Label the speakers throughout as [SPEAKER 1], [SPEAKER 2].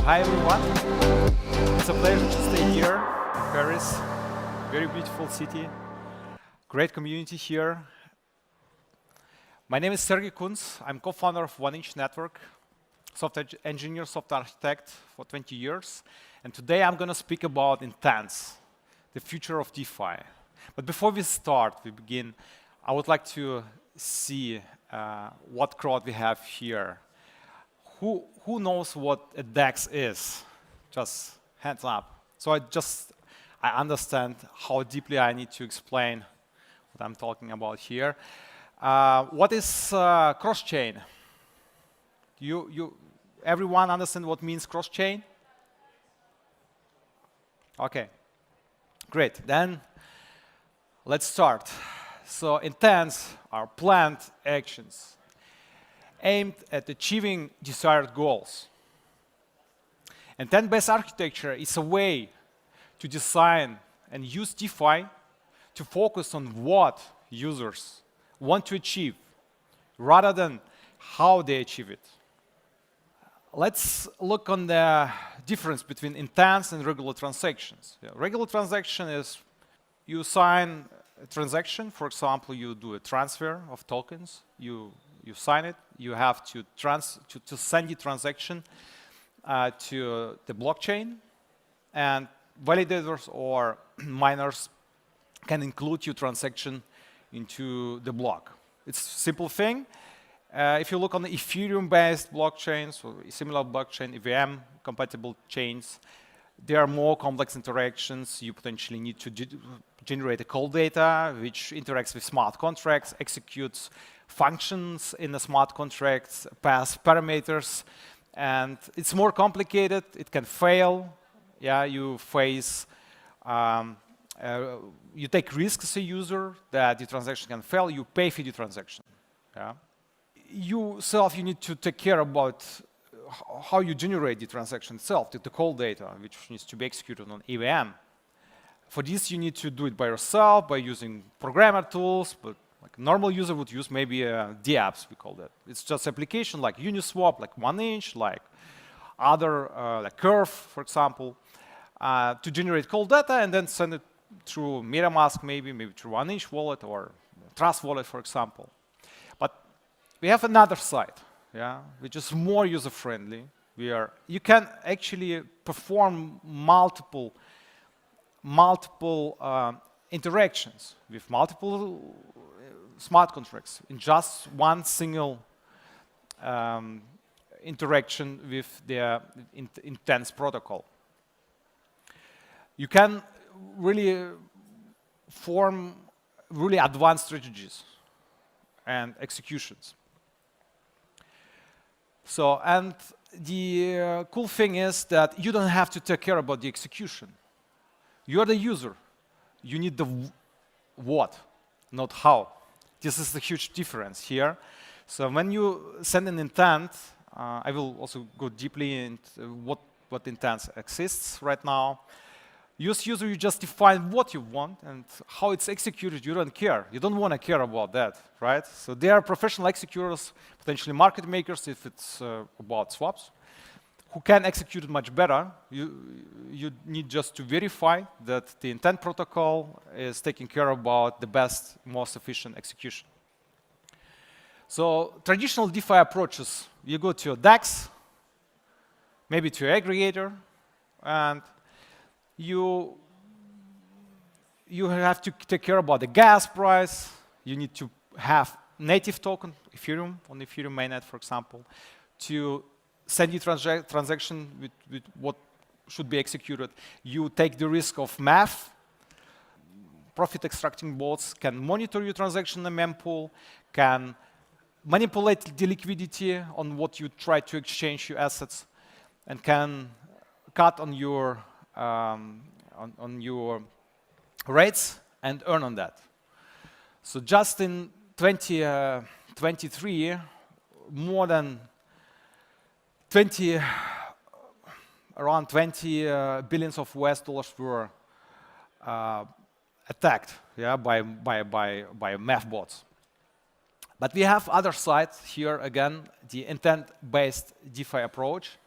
[SPEAKER 1] Hi everyone, it's a pleasure to stay here in Paris. Very beautiful city, great community here. My name is Sergej Kunz. I'm co-founder of 1inch Network, software engineer, software architect for 20 years. And today I'm going to speak about intents, the future of DeFi. But before we begin, I would like to see what crowd we have here. Who knows what a DEX is? Just hands up. So I understand how deeply I need to explain what I'm talking about here. What is cross-chain? Everyone understand what means cross-chain? Okay, great. Then let's start. So intents are planned actions aimed at achieving desired goals. Intent-based architecture is a way to design and use DeFi to focus on what users want to achieve rather than how they achieve it. Let's look on the difference between intents and regular transactions. Regular transaction is you sign a transaction. For example, you do a transfer of tokens. You sign it. You have to send the transaction to the blockchain, and validators or miners can include your transaction into the block. It's a simple thing. If you look on the Ethereum-based blockchains, or similar blockchain, EVM-compatible chains, there are more complex interactions. You potentially need to generate a call data, which interacts with smart contracts, executes functions in the smart contracts, pass parameters, and it's more complicated. It can fail. Yeah, you face, you take risks as a user that the transaction can fail. You pay for the transaction. Yeah. You need to take care about how you generate the transaction itself, the call data, which needs to be executed on EVM. For this, you need to do it by yourself, by using programmer tools, but like a normal user would use maybe dApps, we call that. It's just application like Uniswap, like 1inch, like other, like Curve, for example, to generate call data and then send it through MetaMask, maybe through 1inch wallet or Trust wallet, for example. But we have another side, yeah, which is more user-friendly. You can actually perform multiple interactions with multiple smart contracts in just one single interaction with the intents protocol. You can really form really advanced strategies and executions. So, and the cool thing is that you don't have to take care about the execution. You're the user. You need the what, not how. This is the huge difference here. So when you send an intent, I will also go deeply into what intent exists right now. Use user, you just define what you want, and how it's executed, you don't care. You don't want to care about that, right? So they are professional executors, potentially market makers if it's about swaps, who can execute it much better. You need just to verify that the intent protocol is taking care about the best, most efficient execution. So traditional DeFi approaches, you go to a DEX, maybe to an aggregator, and you have to take care about the gas price. You need to have native token, Ethereum, on the Ethereum mainnet, for example, to send you transaction with what should be executed. You take the risk of math. Profit extracting bots can monitor your transaction in the mempool, can manipulate the liquidity on what you try to exchange your assets, and can cut on your rates and earn on that. So just in 2023, more than around 20 billions of US dollars were attacked, yeah, by math bots. But we have other sides here, again, the intent-based DeFi approach.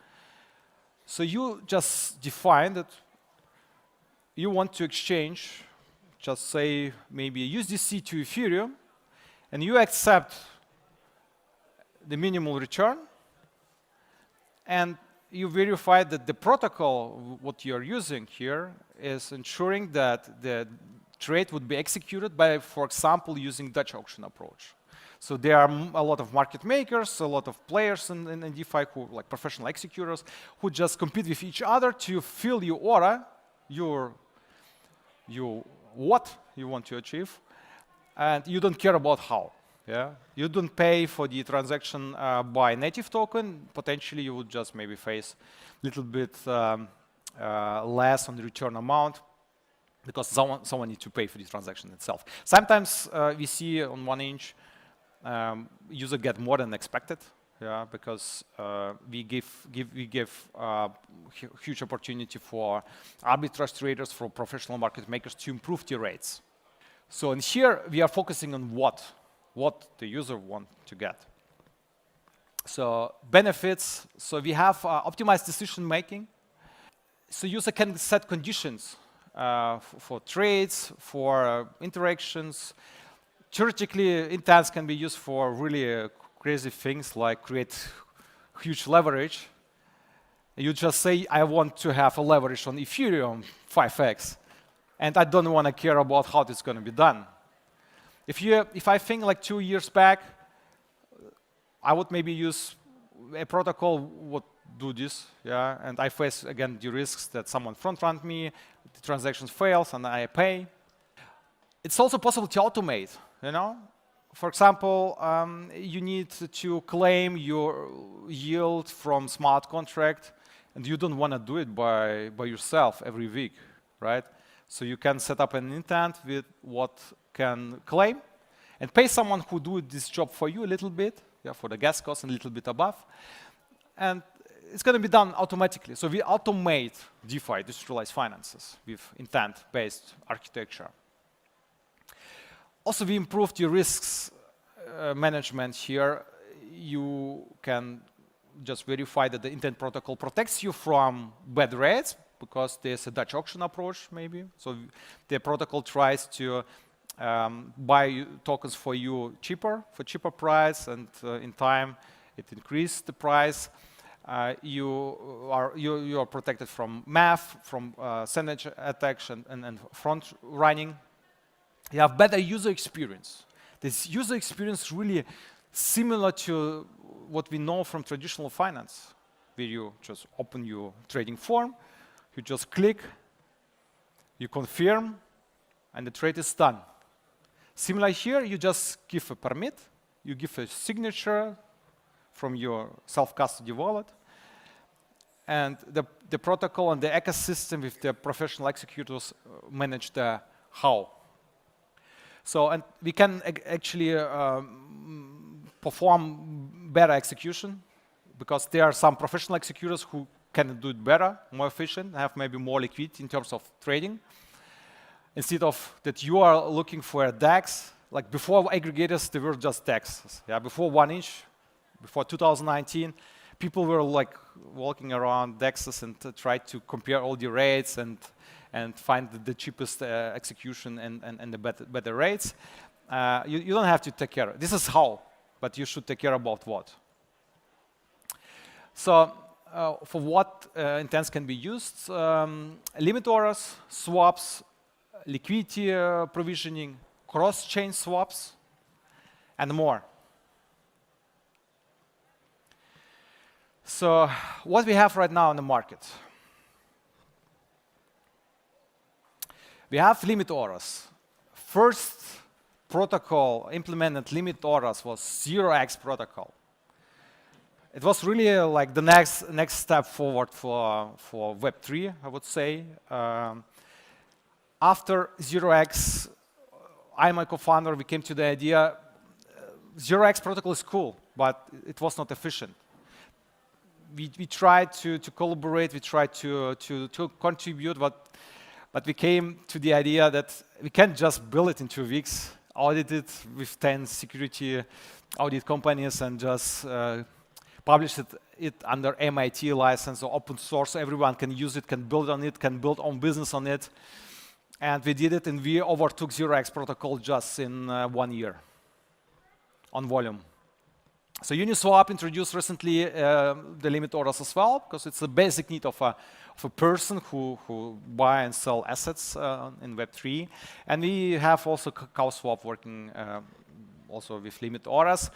[SPEAKER 1] So you just define that you want to exchange, just say maybe USDC to Ethereum, and you accept the minimal return, and you verify that the protocol, what you're using here, is ensuring that the trade would be executed by, for example, using Dutch auction approach. So there are a lot of market makers, a lot of players in DeFi who, like professional executors, who just compete with each other to fill your order, what you want to achieve, and you don't care about how. Yeah, you don't pay for the transaction by native token. Potentially, you would just maybe face a little bit less on the return amount because someone needs to pay for the transaction itself. Sometimes we see on 1inch user get more than expected. Yeah, because we give huge opportunity for arbitrage traders, for professional market makers to improve the rates. So in here we are focusing on what the user want to get. So benefits. So we have optimized decision making. So user can set conditions for trades, for interactions. Theoretically, intents can be used for really crazy things like create huge leverage. You just say, I want to have a leverage on Ethereum 5x, and I don't want to care about how it's going to be done. If I think like 2 years back, I would maybe use a protocol would do this, yeah, and I face again the risks that someone front-run me, the transaction fails, and I pay. It's also possible to automate, you know. For example, you need to claim your yield from smart contract, and you don't want to do it by yourself every week, right? So you can set up an intent with what can claim, and pay someone who do this job for you a little bit, yeah, for the gas cost and a little bit above, and it's going to be done automatically. So we automate DeFi, decentralized finances, with intent-based architecture. Also, we improved the risks management here. You can just verify that the intent protocol protects you from bad rates because there's a Dutch auction approach, maybe. So the protocol tries to buy tokens for you cheaper price, and in time it increases the price. You are protected from math, from sandwich attacks and front running. You have better user experience. This user experience is really similar to what we know from traditional finance, where you just open your trading form, you just click, you confirm, and the trade is done. Similar here, you just give a permit, you give a signature from your self-custody wallet, and the protocol and the ecosystem with the professional executors manage the how. So, and we can actually perform better execution because there are some professional executors who can do it better, more efficient, have maybe more liquidity in terms of trading. Instead of that you are looking for a DEX, like before aggregators, they were just DEXs. Yeah, before 1inch, before 2019, people were like walking around DEXs and tried to compare all the rates and find the cheapest execution and the better rates. You don't have to take care. This is how, but you should take care about what. So for what intents can be used, limit orders, swaps, liquidity provisioning, cross-chain swaps, and more. So what we have right now in the market. We have limit orders. First protocol implemented limit orders was 0x protocol. It was really like the next step forward for Web3, I would say. After 0x, I and my co-founder, we came to the idea 0x protocol is cool, but it was not efficient. We tried to collaborate, we tried to contribute, but we came to the idea that we can't just build it in 2 weeks, audit it with 10 security audit companies, and just published it under MIT license or open source, so everyone can use it, can build on it, can build on business on it. And we did it, and we overtook 0x protocol just in 1 year on volume. So Uniswap introduced recently the limit orders as well, because it's a basic need of a person who buy and sell assets in Web3. And we have also CowSwap working also with limit orders.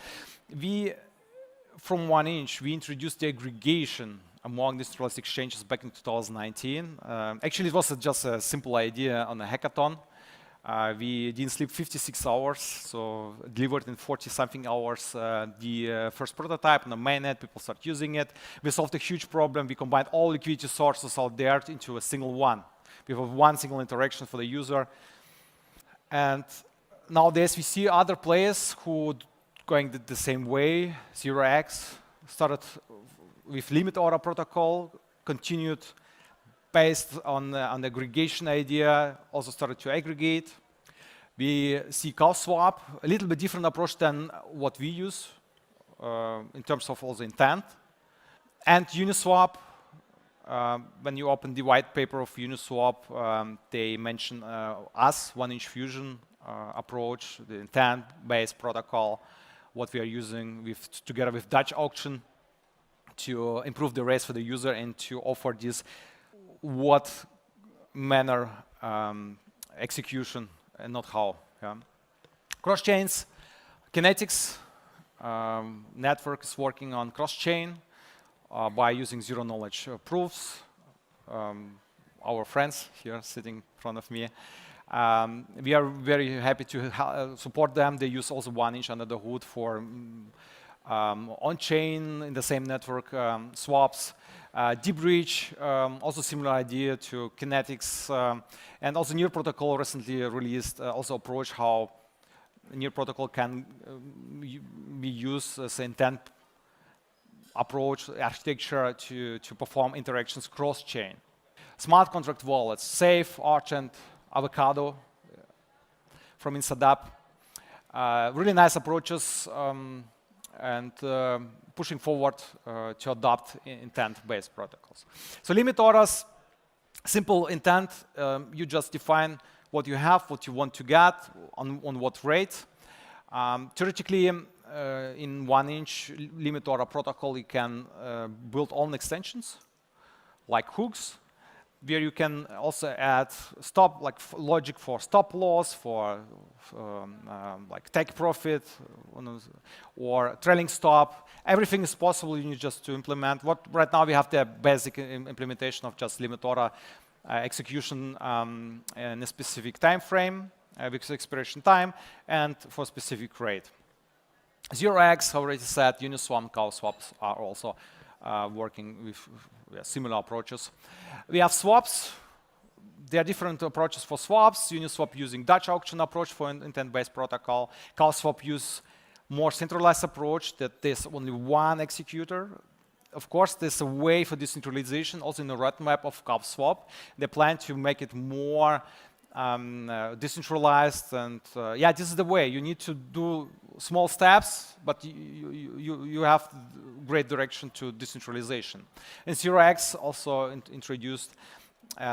[SPEAKER 1] From 1inch, we introduced the aggregation among decentralized exchanges back in 2019. Actually, it was just a simple idea on a hackathon. We didn't sleep 56 hours, so delivered in 40-something hours the first prototype on the mainnet. People start using it. We solved a huge problem. We combined all liquidity sources out there into a single one. We have one single interaction for the user. And nowadays, we see other players who going the same way. 0x started with limit order protocol, continued based on the aggregation idea, also started to aggregate. We see CowSwap, a little bit different approach than what we use in terms of also intent. And Uniswap, when you open the white paper of Uniswap, they mention us, 1inch fusion approach, the intent-based protocol, what we are using together with Dutch auction to improve the rates for the user and to offer this what manner execution and not how. Yeah. Cross chains, Kinetics network is working on cross chain by using zero knowledge proofs. Our friends here sitting in front of me. We are very happy to support them. They use also 1inch under the hood for on-chain in the same network swaps. Deep Reach, also similar idea to Kinetics, and also Near Protocol recently released also approach how Near Protocol can be used as an intent approach architecture to perform interactions cross-chain. Smart contract wallets, Safe, Argent, Avocado from InstaDApp. Really nice approaches and pushing forward to adopt intent-based protocols. So limit orders, simple intent. You just define what you have, what you want to get, on what rate. Theoretically, in 1inch limit order protocol, you can build own extensions like hooks, where you can also add logic for stop loss, for like take profit, or trailing stop. Everything is possible. You need just to implement. Right now we have the basic implementation of just limit order execution in a specific time frame with expiration time and for specific rate. 0x, already said, Uniswap, CowSwaps are also working with similar approaches. We have swaps. There are different approaches for swaps. Uniswap using Dutch auction approach for an intent-based protocol. CowSwap use more centralized approach that there's only one executor. Of course, there's a way for decentralization also in the roadmap of CowSwap. They plan to make it more decentralized, and yeah, this is the way. You need to do small steps, but you have great direction to decentralization. And 0x also introduced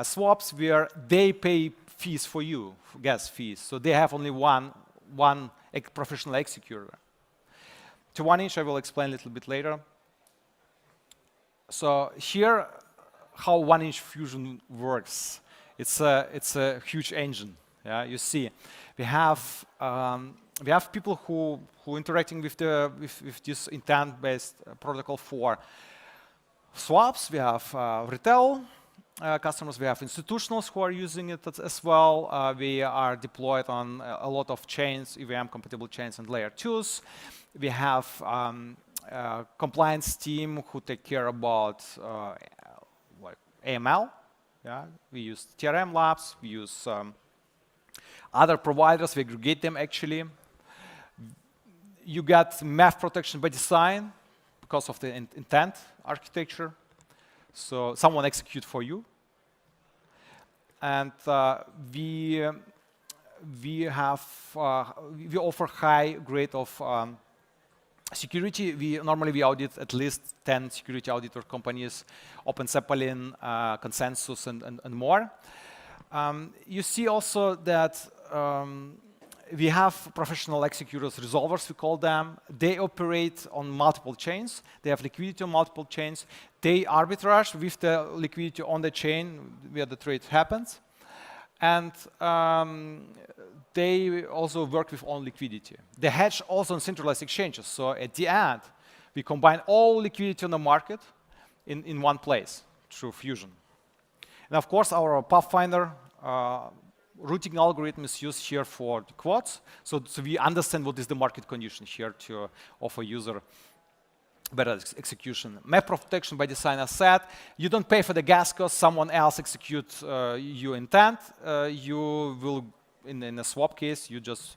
[SPEAKER 1] swaps where they pay fees for you, gas fees. So they have only one professional executor. To 1inch, I will explain a little bit later. So here, how 1inch Fusion works. It's a huge engine. Yeah, you see, we have people who interacting with this intent-based protocol for swaps. We have retail customers. We have institutionals who are using it as well. We are deployed on a lot of chains, EVM-compatible chains and layer 2s. We have compliance team who take care about like AML. Yeah, we use TRM labs. We use other providers. We aggregate them actually. You get math protection by design because of the intent architecture. So someone execute for you. And we offer high grade of Security, we normally audit at least 10 security auditor companies, Open Zeppelin, Consensus, and more. You see also that we have professional executors, resolvers, we call them. They operate on multiple chains. They have liquidity on multiple chains. They arbitrage with the liquidity on the chain where the trade happens. And they also work with own liquidity. They hedge also on centralized exchanges. So at the end, we combine all liquidity on the market in one place through Fusion. And of course, our Pathfinder routing algorithm is used here for the quotes. So we understand what is the market condition here to offer user better execution. Map protection by design, as said, you don't pay for the gas cost, someone else executes your intent. You will, in a swap case, you just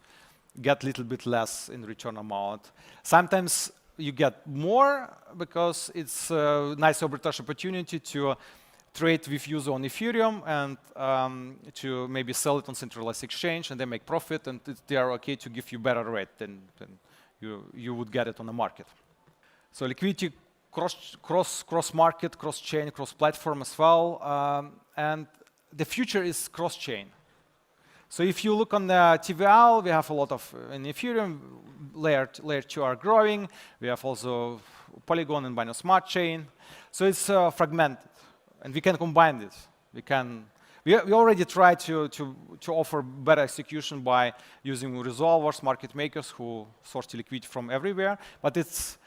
[SPEAKER 1] get a little bit less in return amount. Sometimes you get more because it's a nice arbitrage opportunity to trade with user on Ethereum and to maybe sell it on centralized exchange, and they make profit, and they are okay to give you better rate than you would get it on the market. So liquidity cross market, cross chain, cross platform as well, and the future is cross chain. So if you look on the TVL, we have a lot of in Ethereum, layer 2 are growing. We have also Polygon and Binance Smart Chain. So it's fragmented, and we can combine this. We already tried to offer better execution by using resolvers, market makers who source the liquidity from everywhere, but it's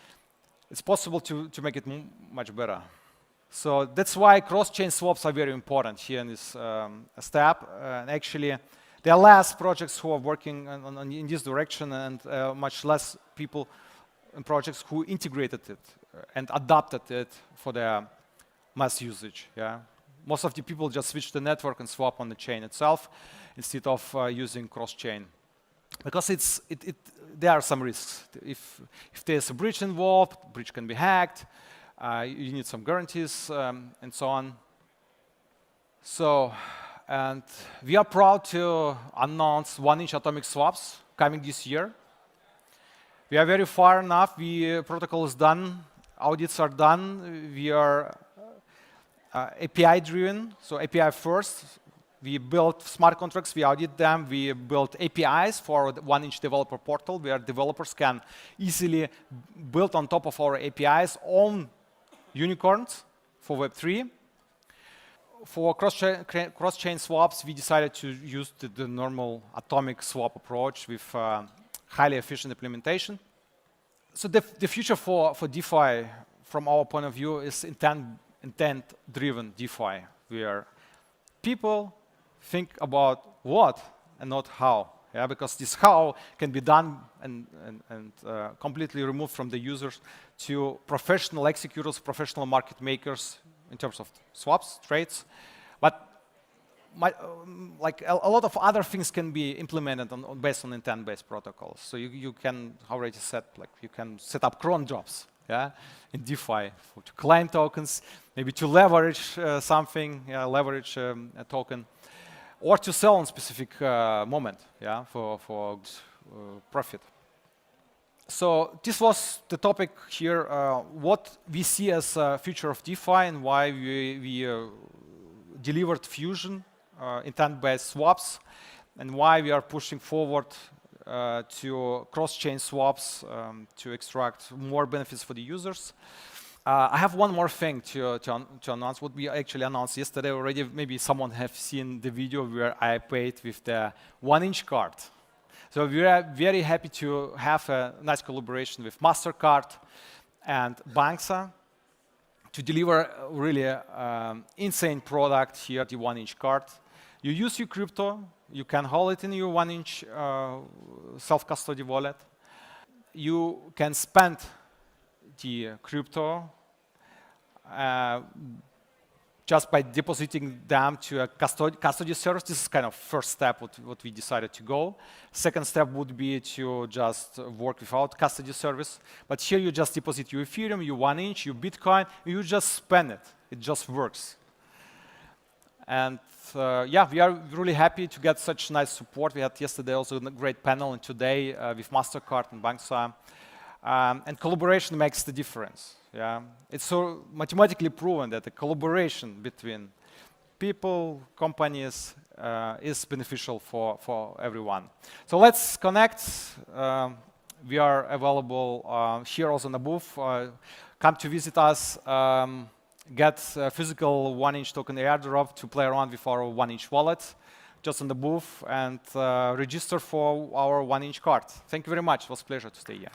[SPEAKER 1] possible to make it much better. So that's why cross-chain swaps are very important here in this step. And actually, there are less projects who are working in this direction, and much less people and projects who integrated it and adapted it for their mass usage. Yeah, most of the people just switch the network and swap on the chain itself instead of using cross-chain, because there are some risks. If there's a breach involved, breach can be hacked. You need some guarantees and so on. So. And we are proud to announce 1-inch atomic swaps coming this year. We are very far enough. Protocol is done. Audits are done. We are API driven, so API first. We built smart contracts. We audit them. We built APIs for the 1-inch developer portal, where developers can easily build on top of our APIs own unicorns for Web3. For cross-chain swaps, we decided to use the normal atomic swap approach with highly efficient implementation. So the future for DeFi, from our point of view, is intent-driven DeFi, where people think about what and not how. Yeah, because this how can be done and completely removed from the users to professional executors, professional market makers, in terms of swaps, trades, but like a lot of other things can be implemented based on intent-based protocols. So you can already you can set up cron jobs, yeah, in DeFi to claim tokens, maybe to leverage something, leverage a token, or to sell on specific moment, yeah, for profit. So this was the topic here, what we see as a future of DeFi and why we delivered Fusion, intent-based swaps, and why we are pushing forward to cross-chain swaps to extract more benefits for the users. I have one more thing to announce, what we actually announced yesterday already. Maybe someone have seen the video where I paid with the 1-inch card. So we are very happy to have a nice collaboration with MasterCard and Banxa to deliver a really insane product here, the 1-inch card. You use your crypto, you can hold it in your 1-inch self-custody wallet. You can spend the crypto just by depositing them to a custody service. This is kind of first step what we decided to go. Second step would be to just work without custody service. But here you just deposit your Ethereum, your 1-inch, your Bitcoin, you just spend it. It just works. And yeah, we are really happy to get such nice support. We had yesterday also a great panel, and today with MasterCard and Banxa. And collaboration makes the difference. Yeah, it's so mathematically proven that the collaboration between people, companies is beneficial for everyone. So let's connect. We are available here also in the booth. Come to visit us. Get a physical 1-inch token airdrop to play around with our 1-inch wallet just on the booth and register for our 1-inch card. Thank you very much. It was a pleasure to stay here.